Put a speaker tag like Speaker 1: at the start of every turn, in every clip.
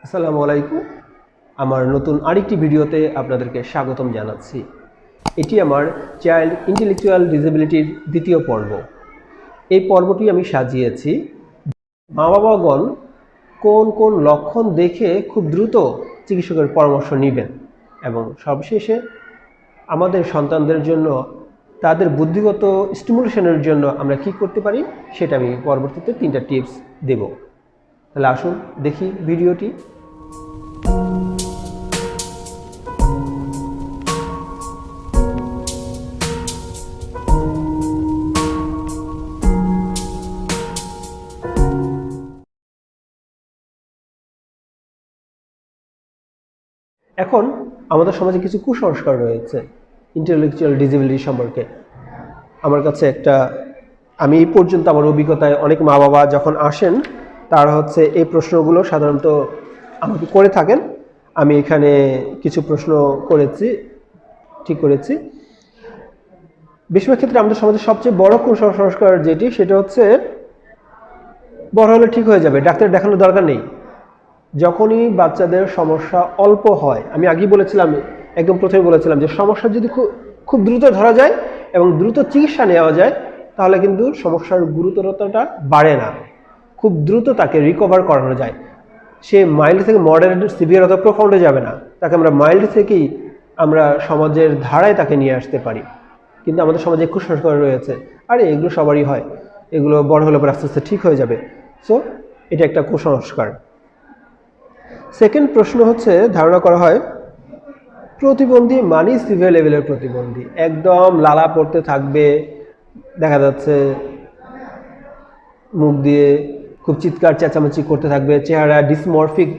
Speaker 1: আসসালামু আলাইকুম। আমার নতুন আরেকটি ভিডিওতে আপনাদেরকে স্বাগতম জানাচ্ছি। এটি আমার চাইল্ড ইন্টেলেকচুয়াল ডিসেবিলিটির দ্বিতীয় পর্ব। এই পর্বটি আমি সাজিয়েছি মা বাবাগণ কোন কোন লক্ষণ দেখে খুব দ্রুত চিকিৎসকের পরামর্শ নেবেন এবং সবশেষে আমাদের সন্তানদের জন্য তাদের বুদ্ধিগত স্টিমুলেশনের জন্য আমরা কি করতে পারি সেটা আমি পরবর্তীতে 3টা টিপস দেব। তাহলে আসুন দেখি ভিডিওটি। এখন আমাদের সমাজে কিছু কুসংস্কার রয়েছে ইন্টেলেকচুয়াল ডিসেবিলিটি সম্পর্কে। আমার কাছে আমি এই পর্যন্ত আমার অভিজ্ঞতায় অনেক মা বাবা যখন আসেন তারা এই প্রশ্নগুলো সাধারণত আমাকে করে থাকেন। আমি এখানে কিছু প্রশ্ন ঠিক করেছি। বেশিরভাগ ক্ষেত্রে আমাদের সমাজে সবচেয়ে বড় কুসংস্কার সেটা হচ্ছে বড় হলে ঠিক হয়ে যাবে, ডাক্তার দেখানোর দরকার নেই। যখনই বাচ্চাদের সমস্যা অল্প হয়, আমি আগেই বলেছিলাম, একদম প্রথমে বলেছিলাম যে সমস্যা যদি খুব দ্রুত ধরা যায় এবং দ্রুত চিকিৎসা নেওয়া যায় তাহলে কিন্তু সমস্যার গুরুতরতাটা বাড়ে না, খুব দ্রুত তাকে রিকভার করানো যায়। সে মাইল্ড থেকে মডারেট, সিভিয়ার অথবা প্রফাউন্ডে যাবে না, তাকে আমরা মাইল্ড থেকেই আমরা সমাজের ধারায় তাকে নিয়ে আসতে পারি। কিন্তু আমাদের সমাজে কুসংস্কার রয়েছে, আরে এগুলো সবারই হয়, এগুলো বড় হলে পর আস্তে আস্তে ঠিক হয়ে যাবে। সো এটা একটা কুসংস্কার। সেকেন্ড প্রশ্ন ধারণা করা হয় প্রতিবন্ধী মানে সিভিয়ার লেভেলের প্রতিবন্ধী, একদম লালা পড়তে থাকবে, দেখা যাচ্ছে মুখ দিয়ে খুব চিৎকার চেঁচামেচি করতে থাকবে, চেহারা ডিসমরফিক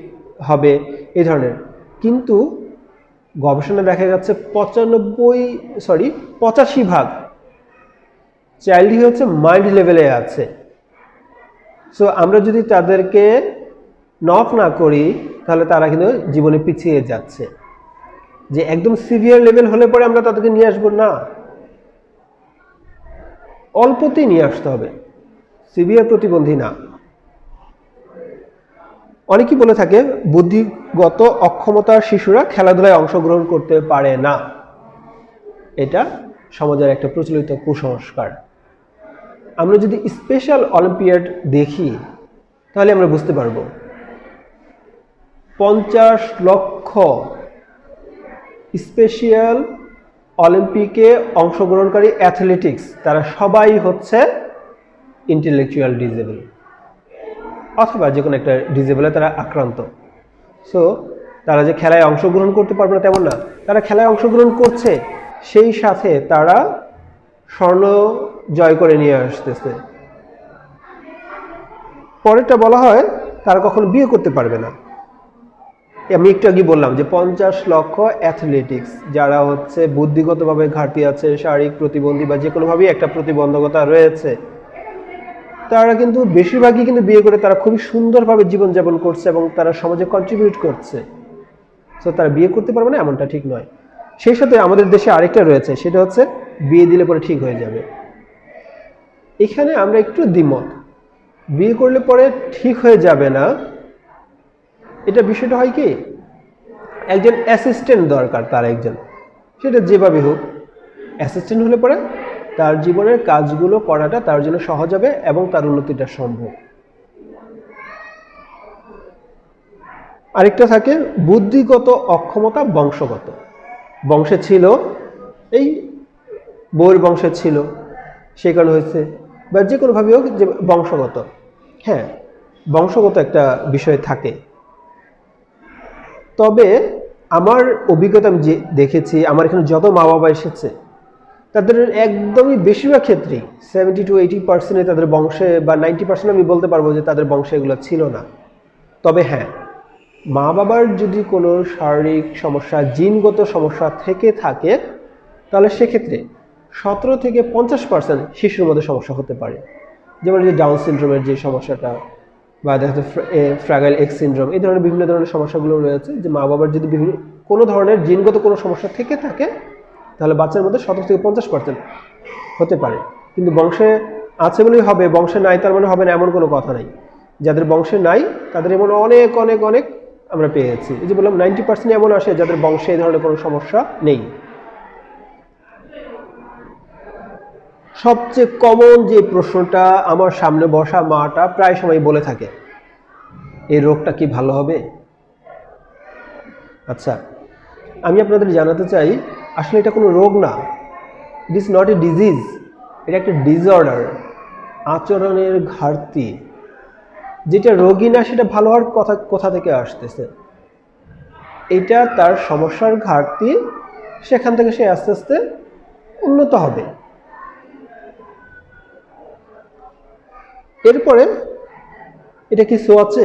Speaker 1: হবে, এই ধরনের। কিন্তু গবেষণায় দেখা যাচ্ছে 85% চাইল্ডই মাইল্ড লেভেলে আছে। সো আমরা যদি তাদেরকে নক না করি তাহলে তারা কিন্তু জীবনে পিছিয়ে যাচ্ছে। যে একদম সিভিয়ার লেভেল হলে পরে আমরা তাদেরকে নিয়ে আসবো না, অল্পতেই নিয়ে আসতে হবে, সিভিয়ার প্রতিবন্ধী না। অনেকেই বলে থাকে বুদ্ধিগত অক্ষমতার শিশুরা খেলাধুলায় অংশগ্রহণ করতে পারে না। এটা সমাজের একটা প্রচলিত কুসংস্কার। আমরা যদি স্পেশাল অলিম্পিয়াড দেখি তাহলে আমরা বুঝতে পারবো 50 লক্ষ স্পেশাল অলিম্পিকে অংশগ্রহণকারী অ্যাথলেটিক্স, তারা সবাই ইন্টেলেকচুয়াল ডিসেবল অথবা যে কোনো একটা ডিসেবলে তারা আক্রান্ত। সো তারা যে খেলায় অংশগ্রহণ করতে পারবে না তেমন না, তারা খেলায় অংশগ্রহণ করছে, সেই সাথে তারা স্বর্ণ জয় করে নিয়ে আসতেছে। পরেরটা বলা হয় তারা কখনো বিয়ে করতে পারবে না। আমি একটু আগে বললাম যে 50 লক্ষ অ্যাথলেটিক্স যারা বুদ্ধিগতভাবে ঘাটতি আছে, শারীরিক প্রতিবন্ধী বা যে কোনোভাবেই একটা প্রতিবন্ধকতা রয়েছে, তারা কিন্তু বেশিরভাগই কিন্তু বিয়ে করে তারা খুবই সুন্দরভাবে জীবনযাপন করছে এবং তারা সমাজে কন্ট্রিবিউট করছে। সো তারা বিয়ে করতে পারবে না এমনটা ঠিক নয়। সেই সাথে আমাদের দেশে আরেকটা রয়েছে, সেটা বিয়ে দিলে পরে ঠিক হয়ে যাবে। এখানে আমরা একটু দ্বিমত। বিয়ে করলে পরে ঠিক হয়ে যাবে না, এটা বিষয়টা হয় কি, একজন অ্যাসিস্ট্যান্ট দরকার, তার একজন, সেটা যেভাবে হোক অ্যাসিস্ট্যান্ট হলে পরে তার জীবনের কাজগুলো করাটা তার জন্য সহজ হবে এবং তার উন্নতিটা সম্ভব। আরেকটা থাকে বুদ্ধিগত অক্ষমতা বংশগত, বংশে ছিল, এই বউয়ের বংশে ছিল সেই কারণে হয়েছে, বা যে কোনোভাবে হোক যে বংশগত। হ্যাঁ, বংশগত একটা বিষয় থাকে। তবে আমার অভিজ্ঞতা আমি যে দেখেছি, আমার এখানে যত মা বাবা এসেছে তাদের একদমই বেশিরভাগ ক্ষেত্রেই 70 to 80% তাদের বংশে, বা 90% আমি বলতে পারবো যে তাদের বংশে এগুলো ছিল না। তবে হ্যাঁ, মা বাবার যদি কোনো শারীরিক সমস্যা, জিনগত সমস্যা থেকে থাকে তাহলে সেক্ষেত্রে 17 থেকে 50% শিশুর মধ্যে সমস্যা হতে পারে। যেমন যে ডাউন সিনড্রোমের যে সমস্যাটা, বা দেখা যাচ্ছে ফ্র্যাগাইল এক্স সিনড্রোম, এই ধরনের বিভিন্ন ধরনের সমস্যাগুলো রয়েছে, যে মা বাবার যদি কোনো ধরনের জিনগত কোনো সমস্যা থেকে থাকে তাহলে বাচ্চার মধ্যে 17 থেকে 50% হতে পারে। কিন্তু বংশে আছে বলেই হবে, বংশে নাই তার মানে হবে না এমন কোনো কথা নাই। যাদের বংশে নাই তাদের এমন অনেক অনেক অনেক আমরা পেয়েছি। এই যে বললাম 90% এমন আসে যাদের বংশে এই ধরনের কোনো সমস্যা নেই। সবচেয়ে কমন যে প্রশ্নটা আমার সামনে বসা মাটা প্রায় সময় বলে থাকে, এই রোগটা কি ভালো হবে? আচ্ছা, আমি আপনাদের জানাতে চাই আসলে এটা কোনো রোগ না, it is not a disease, এটা একটা ডিসঅর্ডার, আচরণের ঘাটতি। যেটা রোগী না সেটা ভালো হওয়ার কথা কোথা থেকে আসতেছে? এটা তার সমস্যার ঘাটতি, সেখান থেকে সে আস্তে আস্তে উন্নত হবে। এরপরে এটা কি ছোঁয়াচে?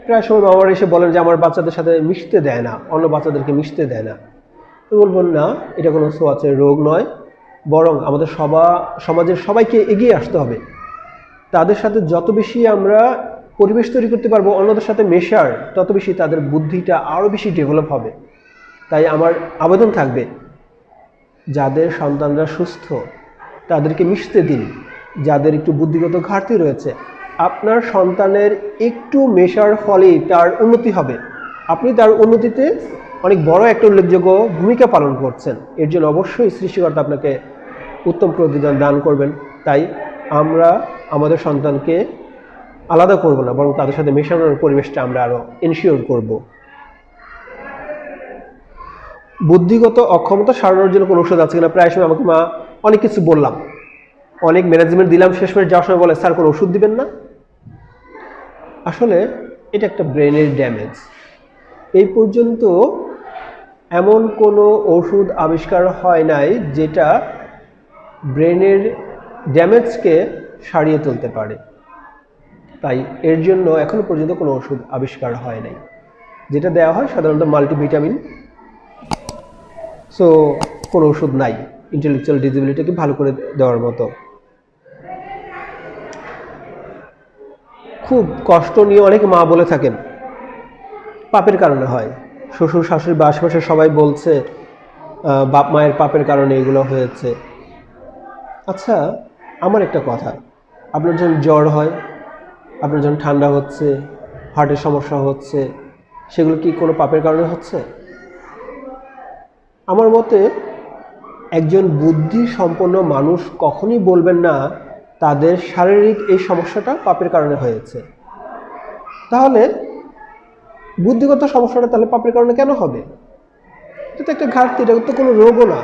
Speaker 1: প্রায় সময় বাবারা এসে বলেন যে আমার বাচ্চাদের সাথে মিশতে দেয় না, অন্য বাচ্চাদেরকে মিশতে দেয় না। তো বলবো না, এটা কোনো ছোঁয়াচে রোগ নয়, বরং আমাদের সমাজের সবাইকে এগিয়ে আসতে হবে। তাদের সাথে যত বেশি আমরা পরিবেশ তৈরি করতে পারবো অন্যদের সাথে মেশার, তত বেশি তাদের বুদ্ধিটা আরও বেশি ডেভেলপ হবে। তাই আমার আবেদন থাকবে, যাদের সন্তানরা সুস্থ তাদেরকে মিশতে দিন, যাদের একটু বুদ্ধিগত ঘাটতি রয়েছে। আপনার সন্তানের একটু মেশার ফলেই তার উন্নতি হবে, আপনি তার উন্নতিতে অনেক বড় একটা উল্লেখযোগ্য ভূমিকা পালন করছেন। এর জন্য অবশ্যই সৃষ্টিকর্তা আপনাকে উত্তম প্রতিদান দান করবেন। তাই আমরা আমাদের সন্তানকে আলাদা করব না, বরং তাদের সাথে মেশানোর পরিবেশটা আমরা আরও এনশিওর করব। বুদ্ধিগত অক্ষমতা সারানোর জন্য কোনো ওষুধ আছে কিনা? প্রায় সময় আমাকে মা অনেক কিছু বললাম, অনেক ম্যানেজমেন্ট দিলাম, শেষ করে যাওয়ার সময় বলে স্যার কোনো ওষুধ দিবেন না। আসলে এটা একটা ব্রেনের ড্যামেজ। এই পর্যন্ত এমন কোনো ওষুধ আবিষ্কার হয় নাই যেটা ব্রেনের ড্যামেজকে সারিয়ে তুলতে পারে। তাই এর জন্য এখনো পর্যন্ত কোনো ওষুধ আবিষ্কার হয় নাই। যেটা দেওয়া হয় সাধারণত মাল্টিভিটামিন। সো কোনো ওষুধ নাই ইন্টেলেকচুয়াল ডিসেবিলিটিকে ভালো করে দেওয়ার মতো। খুব কষ্ট নিয়ে অনেক মা বলে থাকেন পাপের কারণে হয়, শ্বশুর শাশুড়ি বা আশেপাশে সবাই বলছে বাপ মায়ের পাপের কারণে এগুলো হয়েছে। আচ্ছা, আমার একটা কথা, আপনার যখন জ্বর হয়, আপনার যখন ঠান্ডা হচ্ছে, হার্টের সমস্যা হচ্ছে, সেগুলো কি কোনো পাপের কারণে হচ্ছে? আমার মতে একজন বুদ্ধি সম্পন্ন মানুষ কখনই বলবেন না তাদের শারীরিক এই সমস্যাটা পাপের কারণে হয়েছে। তাহলে বুদ্ধিগত সমস্যাটা তাহলে পাপের কারণে কেন হবে? এটা তো একটা ঘাটতি, এটা তো কোনো রোগও না।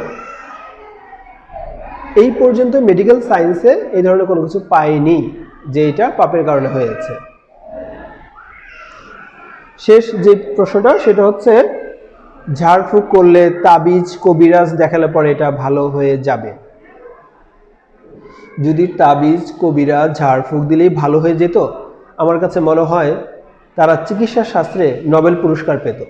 Speaker 1: এই পর্যন্ত মেডিকেল সায়েন্সে এই ধরনের কোনো কিছু পায়নি যে এটা পাপের কারণে হয়েছে। শেষ যে প্রশ্নটা সেটা হচ্ছে, ঝাড়ফুঁক করলে, তাবিজ কবিরাজ দেখালে পরে এটা ভালো হয়ে যাবে? যদি তাবিজ কবিরাজ ঝাড়ফুঁক দিলেই ভালো হয়ে যেত, আমার কাছে মনে হয় তারা চিকিৎসা শাস্ত্রে নোবেল পুরস্কার পেত।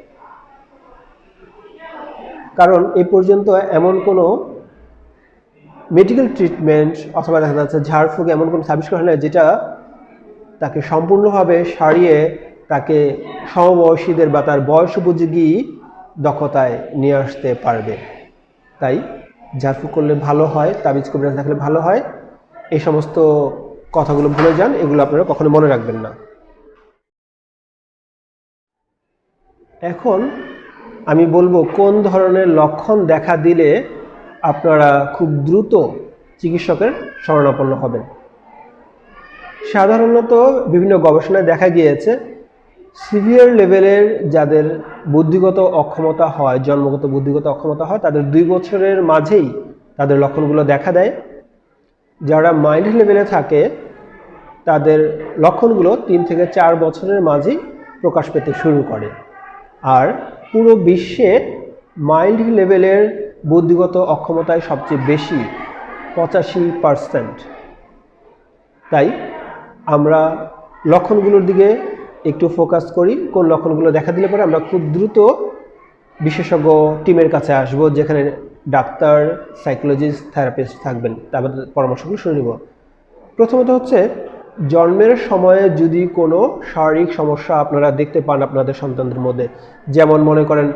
Speaker 1: কারণ এই পর্যন্ত এমন কোনো মেডিকেল ট্রিটমেন্ট অথবা দেখা যাচ্ছে ঝাড়ফুঁক এমন কোনো আবিষ্কার হয় না যেটা তাকে সম্পূর্ণভাবে সারিয়ে তাকে সমবয়সীদের বা তার বয়স উপযোগী দক্ষতায় নিয়ে আসতে পারবে। তাই ঝাড়ফুঁক করলে ভালো হয়, তাবিজ কবিরাজ দেখালে ভালো হয়, এই সমস্ত কথাগুলো ভুলে যান, এগুলো আপনারা কখনো মনে রাখবেন না। এখন আমি বলবো কোন ধরনের লক্ষণ দেখা দিলে আপনারা খুব দ্রুত চিকিৎসকের শরণাপন্ন হবেন। সাধারণত বিভিন্ন গবেষণায় দেখা গিয়েছে সিভিয়ার লেভেলের যাদের বুদ্ধিগত অক্ষমতা হয়, জন্মগত বুদ্ধিগত অক্ষমতা হয়, তাদের 2 বছরের মাঝেই তাদের লক্ষণগুলো দেখা দেয়। যারা মাইল্ড লেভেলে থাকে তাদের লক্ষণগুলো 3 থেকে 4 বছরের মাঝেই প্রকাশ পেতে শুরু করে। আর পুরো বিশ্বে মাইল্ড লেভেলের বুদ্ধিগত অক্ষমতায় সবচেয়ে বেশি, 85%। তাই আমরা লক্ষণগুলোর দিকে একটু ফোকাস করি, কোন লক্ষণগুলো দেখা দিলে পরে আমরা খুব দ্রুত বিশেষজ্ঞ টিমের কাছে আসব, যেখানে ডাক্তার, সাইকোলজিস্ট, থেরাপিস্ট থাকবেন, তাদের পরামর্শগুলো শুনে নেব। প্রথমত হচ্ছে, জন্মের সময়ে যদি কোনো শারীরিক সমস্যা আপনারা দেখতে পান আপনাদের সন্তানদের মধ্যে, যেমন মনে করেন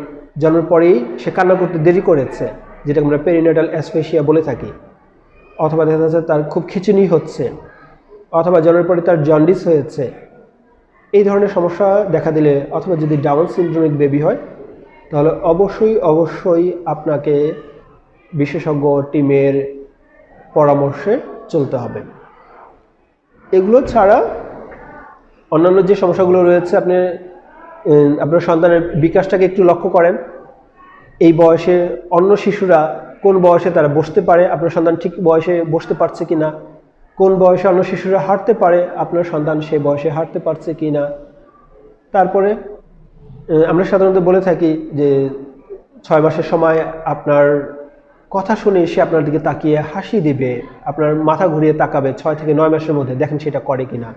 Speaker 1: জন্মের পরেই সে কান্না করতে দেরি করেছে, যেটা আমরা পেরিনেটাল অ্যাসফেসিয়া বলে থাকি, অথবা দেখা যাচ্ছে তার খুব খিঁচুনি হচ্ছে, অথবা জন্মের পরে তার জন্ডিস হয়েছে, এই ধরনের সমস্যা দেখা দিলে অথবা যদি ডাউন সিনড্রোমিক বেবি হয় তাহলে অবশ্যই আপনাকে বিশেষজ্ঞ টিমের পরামর্শে চলতে হবে। এগুলো ছাড়া অন্যান্য যে সমস্যাগুলো রয়েছে, আপনার সন্তানের বিকাশটাকে একটু লক্ষ্য করেন। এই বয়সে অন্য শিশুরা কোন বয়সে তারা বসতে পারে, আপনার সন্তান ঠিক বয়সে বসতে পারছে কিনা, কোন বয়সে অন্য শিশুরা হাঁটতে পারে, আপনার সন্তান সেই বয়সে হাঁটতে পারছে কিনা। তারপরে আমরা সাধারণত বলে থাকি যে 6 মাসের সময় আপনার কথা শুনে সে আপনার দিকে তাকিয়ে হাসি দিবে, আপনার মাথা ঘুরিয়ে তাকাবে 6 থেকে 9 মাসের মধ্যে, দেখেন সেটা করে কিনা।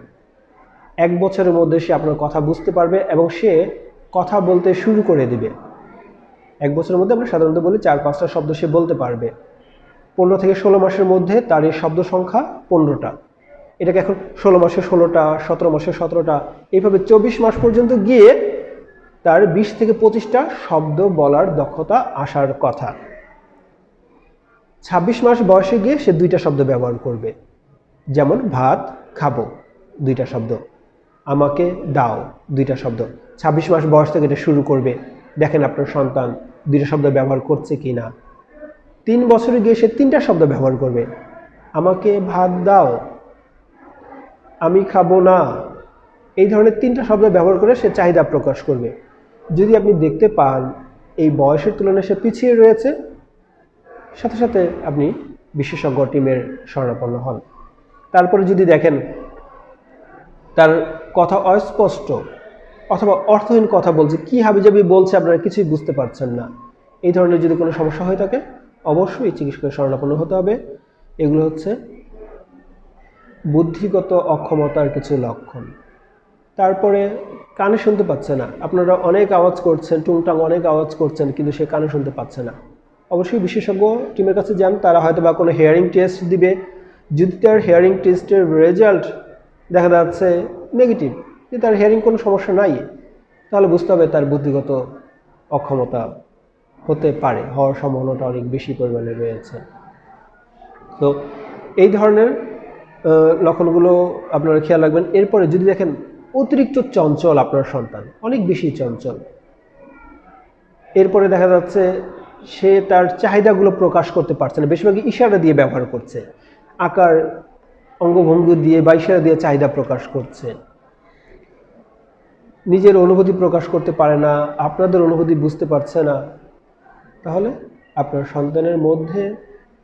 Speaker 1: 1 বছরের মধ্যে সে আপনার কথা বুঝতে পারবে এবং সে কথা বলতে শুরু করে দিবে। 1 বছরের মধ্যে আমরা সাধারণত বলি 4-5টা শব্দ সে বলতে পারবে। 15 থেকে 16 মাসের মধ্যে তার এই শব্দ সংখ্যা 15টা। এটাকে এখন 16 মাসে 16টা, 17 মাসে 17টা, এইভাবে 24 মাস পর্যন্ত গিয়ে তার 20 থেকে 25টা শব্দ বলার দক্ষতা আসার কথা। 26 মাস বয়সে গিয়ে সে 2টা শব্দ ব্যবহার করবে, যেমন ভাত খাবো 2টা শব্দ, আমাকে দাও 2টা শব্দ। 26 মাস বয়স থেকে এটা শুরু করবে। দেখেন আপনার সন্তান 2টা শব্দ ব্যবহার করছে কিনা। 3 বছরে গিয়ে সে 3টা শব্দ ব্যবহার করবে, আমাকে ভাত দাও, আমি খাবো না। এই ধরনের 3টা শব্দ ব্যবহার করে সে চাহিদা প্রকাশ করবে। যদি আপনি দেখতে পান এই বয়সের তুলনায় সে পিছিয়ে রয়েছে, সাথে সাথে আপনি বিশেষজ্ঞ টিমের শরণাপন্ন হন। তারপরে যদি দেখেন তার কথা অস্পষ্ট অথবা অর্থহীন কথা বলছে, কি হাবিজাবি বলছে, আপনারা কিছুই বুঝতে পারছেন না, এই ধরনের যদি কোনো সমস্যা হয়ে থাকে অবশ্যই চিকিৎসকের শরণাপন্ন হতে হবে। এগুলো হচ্ছে বুদ্ধিগত অক্ষমতার কিছু লক্ষণ। তারপরে কানে শুনতে পাচ্ছে না, আপনারা অনেক আওয়াজ করছেন, টুংটাং অনেক আওয়াজ করছেন, কিন্তু সে কানে শুনতে পাচ্ছে না, অবশ্যই বিশেষজ্ঞ টিমের কাছে যান। তারা হয়তো বা কোনো হেয়ারিং টেস্ট দিবে। যদি তার হেয়ারিং টেস্টের রেজাল্ট দেখা যাচ্ছে নেগেটিভ, যে তার হেয়ারিং কোনো সমস্যা নাই, তাহলে বুঝতে হবে তার বুদ্ধিগত অক্ষমতা হতে পারে, হওয়ার সম্ভাবনাটা অনেক বেশি পরিমাণে রয়েছে। তো এই ধরনের লক্ষণগুলো আপনারা খেয়াল রাখবেন। এরপরে যদি দেখেন অতিরিক্ত চঞ্চল আপনার সন্তান, অনেক বেশি চঞ্চল, এরপরে দেখা যাচ্ছে সে তার চাহিদাগুলো প্রকাশ করতে পারছে না, বেশিরভাগই ইশারা দিয়ে ব্যবহার করছে, আকার অঙ্গভঙ্গি দিয়ে বা ইশারা দিয়ে চাহিদা প্রকাশ করছে, নিজের অনুভূতি প্রকাশ করতে পারে না, আপনাদের অনুভূতি বুঝতে পারছে না, তাহলে আপনার সন্তানের মধ্যে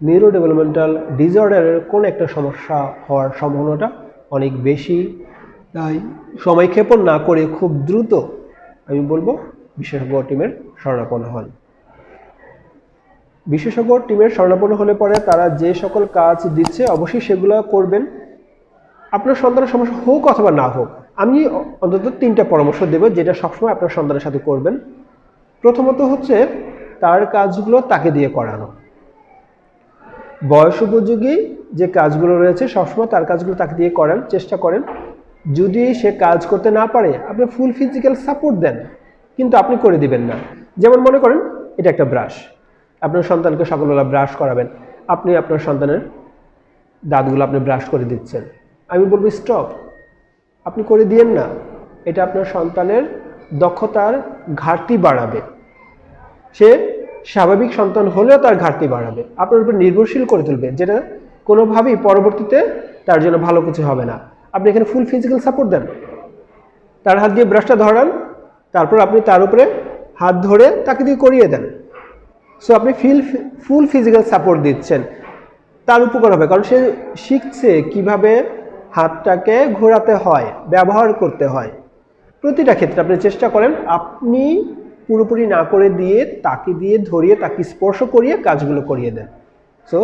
Speaker 1: নিউরো ডেভেলপমেন্টাল ডিসঅর্ডারের কোন একটা সমস্যা হওয়ার সম্ভাবনাটা অনেক বেশি। তাই সময় ক্ষেপণ না করে খুব দ্রুত আমি বলবো বিশেষজ্ঞ টিমের শরণাপন্ন হন। বিশেষজ্ঞ টিমের শরণাপন্ন হলে পরে তারা যে সকল কাজ দিচ্ছে অবশ্যই সেগুলো করবেন। আপনার সন্তানের সমস্যা হোক অথবা না হোক, আমি অন্তত 3টা পরামর্শ দেব যেটা সবসময় আপনার সন্তানের সাথে করবেন। প্রথমত হচ্ছে তার কাজগুলো তাকে দিয়ে করানো। বয়স উপযোগী যে কাজগুলো রয়েছে সবসময় তার কাজগুলো তাকে দিয়ে করান, চেষ্টা করেন। যদি সে কাজ করতে না পারে আপনি ফুল ফিজিক্যাল সাপোর্ট দেন, কিন্তু আপনি করে দিবেন না। যেমন মনে করেন এটা একটা ব্রাশ, আপনার সন্তানকে সকালবেলা ব্রাশ করাবেন, আপনি আপনার সন্তানের দাঁতগুলো আপনি ব্রাশ করে দিচ্ছেন, আমি বলবো স্টপ, আপনি করে দিয়েন না। এটা আপনার সন্তানের দক্ষতার ঘাটতি বাড়াবে, সে স্বাভাবিক সন্তান হলেও তার ঘাটতি বাড়াবে, আপনার উপর নির্ভরশীল করে তুলবে, যেটা কোনোভাবেই পরবর্তীতে তার জন্য ভালো কিছু হবে না। আপনি এখানে ফুল ফিজিক্যাল সাপোর্ট দেন, তার হাত দিয়ে ব্রাশটা ধরান, তারপর আপনি তার উপরে হাত ধরে তাকে দিয়ে করিয়ে দেন। সো আপনি ফুল ফিজিক্যাল সাপোর্ট দিচ্ছেন, তার উপকার হবে, কারণ সে শিখছে কিভাবে হাতটাকে ঘোরাতে হয়, ব্যবহার করতে হয়। প্রতিটা ক্ষেত্রে আপনি চেষ্টা করেন আপনি পুরোপুরি না করে দিয়ে তাকে দিয়ে ধরিয়ে তাকে স্পর্শ করিয়ে কাজগুলো করিয়ে দেন। সো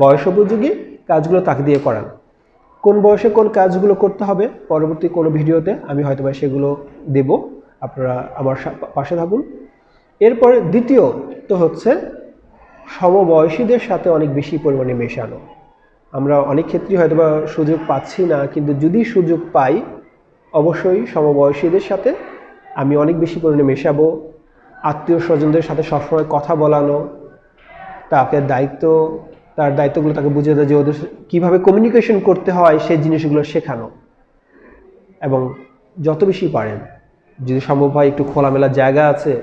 Speaker 1: বয়স উপযোগী কাজগুলো তাকে দিয়ে করান। কোন বয়সে কোন কাজগুলো করতে হবে পরবর্তী কোনো ভিডিওতে আমি হয়তো সেগুলো দেব, আপনারা আমার পাশে থাকুন। এরপরে দ্বিতীয় তো হচ্ছে সমবয়সীদের সাথে অনেক বেশি পরিমাণে মেশানো। আমরা অনেক ক্ষেত্রেই হয়তো সুযোগ পাচ্ছি না, কিন্তু যদি সুযোগ পাই অবশ্যই সমবয়সীদের সাথে আমি অনেক বেশি পরিমাণে মেশাবো। আত্মীয় স্বজনদের সাথে সবসময় কথা বলানো, তাকে তার দায়িত্বগুলো তাকে বুঝিয়ে দেয়, যে ওদের কীভাবে কমিউনিকেশন করতে হয় সেই জিনিসগুলো শেখানো, এবং যত বেশি পারেন, যদি সম্ভব হয় একটু খোলামেলা জায়গা আছে,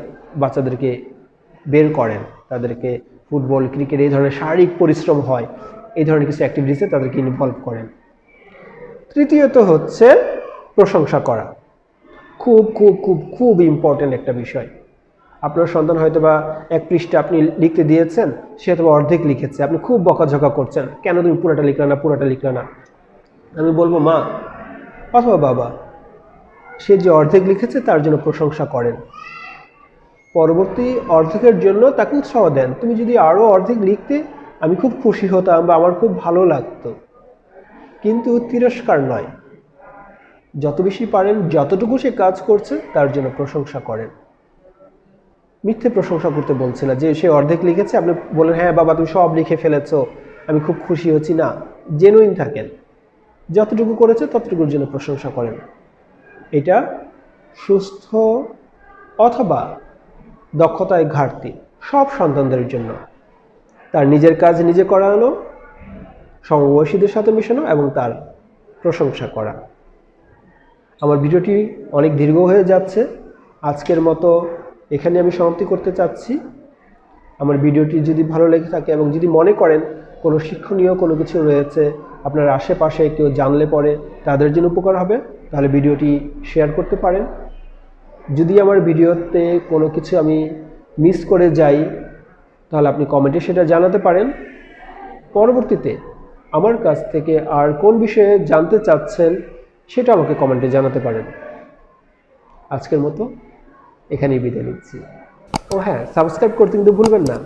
Speaker 1: বাচ্চাদেরকে বের করেন, তাদেরকে ফুটবল, ক্রিকেট এই ধরনের শারীরিক পরিশ্রম হয় এই ধরনের কিছু অ্যাক্টিভিটিসে তাদেরকে ইনভলভ করেন। তৃতীয়ত হচ্ছে প্রশংসা করা। খুব খুব খুব খুব ইম্পর্টেন্ট একটা বিষয়। আপনার সন্তান হয়তো বা এক পৃষ্ঠা আপনি লিখতে দিয়েছেন, সে হয়তো অর্ধেক লিখেছে, আপনি খুব বকাঝকা করছেন, কেন তুমি পুরোটা লিখলে না, পুরোটা লিখলে না। আমি বলবো মা অথবা বাবা, সে যে অর্ধেক লিখেছে তার জন্য প্রশংসা করেন, পরবর্তী অর্ধেকের জন্য তাকে উৎসাহ দেন। তুমি যদি আরও অর্ধেক লিখতে আমি খুব খুশি হতাম বা আমার খুব ভালো লাগতো, কিন্তু তিরস্কার নয়। যত বেশি পারেন, যতটুকু সে কাজ করছে তার জন্য প্রশংসা করেন। মিথ্যে প্রশংসা করতে বলছি না যে সে অর্ধেক লিখেছে আপনি বলেন হ্যাঁ বাবা তুমি সব লিখে ফেলেছো, আমি খুব খুশি হচ্ছি না। জেনুইন থাকেন, যতটুকু করেছে ততটুকুর জন্য প্রশংসা করেন। এটা সুস্থ অথবা দক্ষতায় ঘাটতি সব সন্তানদের জন্য। তার নিজের কাজ নিজে করানো, সমবয়সীদের সাথে মেশানো এবং তার প্রশংসা করা। আমার ভিডিওটি অনেক দীর্ঘ হয়ে যাচ্ছে, আজকের মতো এখানে আমি সমাপ্তি করতে চাচ্ছি। আমার ভিডিওটি যদি ভালো লেগে থাকে এবং যদি মনে করেন কোনো শিক্ষণীয় কোনো কিছু রয়েছে, আপনার আশেপাশে কেউ জানলে পরে তাদের জন্য উপকার হবে, তাহলে ভিডিওটি শেয়ার করতে পারেন। যদি আমার ভিডিওতে কোনো কিছু আমি মিস করে যাই তাহলে আপনি কমেন্টে সেটা জানাতে পারেন। পরবর্তীতে আমার কাছ থেকে আর কোন বিষয়ে জানতে চাচ্ছেন সেটা আমাকে কমেন্টে জানাতে পারেন। আজকের মতো এখানেই বিদায় নিচ্ছি। ও হ্যাঁ, সাবস্ক্রাইব করতে কিন্তু ভুলবেন না।